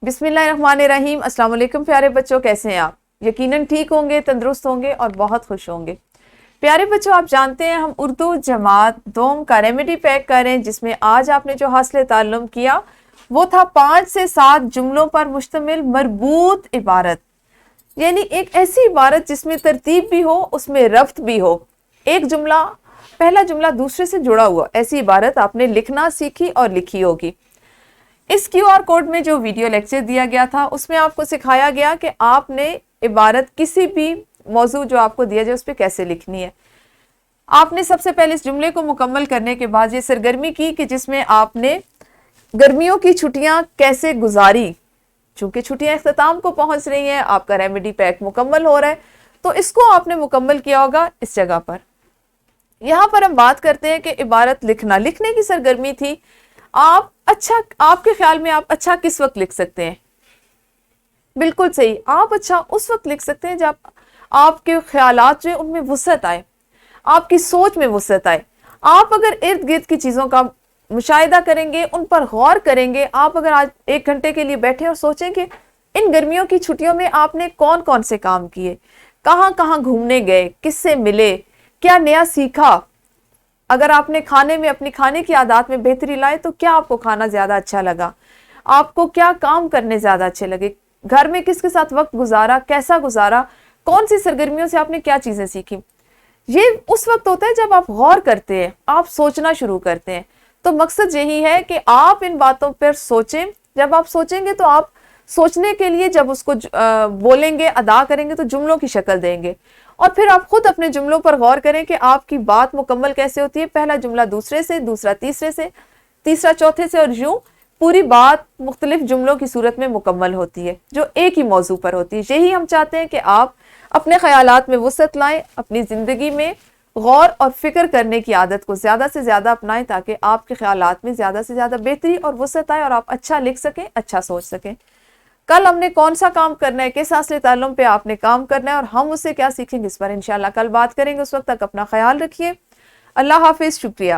بسم اللہ الرحمن الرحیم۔ السلام علیکم پیارے بچوں، کیسے ہیں آپ؟ یقیناً ٹھیک ہوں گے، تندرست ہوں گے اور بہت خوش ہوں گے۔ پیارے بچوں، آپ جانتے ہیں ہم اردو جماعت دوم کا ریمیڈی پیک کر رہے ہیں، جس میں آج آپ نے جو حاصل تعلم کیا وہ تھا 5 سے 7 جملوں پر مشتمل مربوط عبارت، یعنی ایک ایسی عبارت جس میں ترتیب بھی ہو، اس میں رفت بھی ہو، ایک جملہ پہلا جملہ دوسرے سے جڑا ہوا، ایسی عبارت آپ نے لکھنا سیکھی اور لکھی ہوگی۔ اس کیو آر کوڈ میں جو ویڈیو لیکچر دیا گیا تھا اس میں آپ کو سکھایا گیا کہ آپ نے عبارت کسی بھی موضوع جو آپ کو دیا جائے اس پہ کیسے لکھنی ہے۔ آپ نے سب سے پہلے اس جملے کو مکمل کرنے کے بعد یہ سرگرمی کی کہ جس میں آپ نے گرمیوں کی چھٹیاں کیسے گزاری۔ چونکہ چھٹیاں اختتام کو پہنچ رہی ہیں، آپ کا ریمیڈی پیک مکمل ہو رہا ہے، تو اس کو آپ نے مکمل کیا ہوگا اس جگہ پر۔ یہاں پر ہم بات کرتے ہیں کہ عبارت لکھنے کی سرگرمی تھی۔ آپ کے خیال میں آپ اچھا کس وقت لکھ سکتے ہیں؟ بالکل صحیح، آپ اچھا اس وقت لکھ سکتے ہیں جب آپ کے خیالات جو ان میں وسعت آئے، آپ کی سوچ میں وسعت آئے۔ آپ اگر ارد گرد کی چیزوں کا مشاہدہ کریں گے، ان پر غور کریں گے، آپ اگر آج 1 گھنٹے کے لیے بیٹھے اور سوچیں کہ ان گرمیوں کی چھٹیوں میں آپ نے کون کون سے کام کیے، کہاں کہاں گھومنے گئے، کس سے ملے، کیا نیا سیکھا، اگر آپ نے کھانے میں اپنی کھانے کی عادات میں بہتری لائے تو کیا آپ کو کھانا زیادہ اچھا لگا، آپ کو کیا کام کرنے زیادہ اچھے لگے، گھر میں کس کے ساتھ وقت گزارا، کیسا گزارا، کون سی سرگرمیوں سے آپ نے کیا چیزیں سیکھی۔ یہ اس وقت ہوتا ہے جب آپ غور کرتے ہیں، آپ سوچنا شروع کرتے ہیں۔ تو مقصد یہی ہے کہ آپ ان باتوں پر سوچیں۔ جب آپ سوچیں گے تو آپ سوچنے کے لیے جب اس کو بولیں گے، ادا کریں گے تو جملوں کی شکل دیں گے، اور پھر آپ خود اپنے جملوں پر غور کریں کہ آپ کی بات مکمل کیسے ہوتی ہے۔ پہلا جملہ دوسرے سے، دوسرا تیسرے سے، تیسرا چوتھے سے، اور یوں پوری بات مختلف جملوں کی صورت میں مکمل ہوتی ہے جو ایک ہی موضوع پر ہوتی ہے۔ یہی ہم چاہتے ہیں کہ آپ اپنے خیالات میں وسعت لائیں، اپنی زندگی میں غور اور فکر کرنے کی عادت کو زیادہ سے زیادہ اپنائیں، تاکہ آپ کے خیالات میں زیادہ سے زیادہ بہتری اور وسعت آئے اور آپ اچھا لکھ سکیں، اچھا سوچ سکیں۔ کل ہم نے کون سا کام کرنا ہے، کس حاصل تعلم پہ آپ نے کام کرنا ہے اور ہم اس سے کیا سیکھیں گے، اس پر انشاءاللہ کل بات کریں گے۔ اس وقت تک اپنا خیال رکھیے۔ اللہ حافظ، شکریہ۔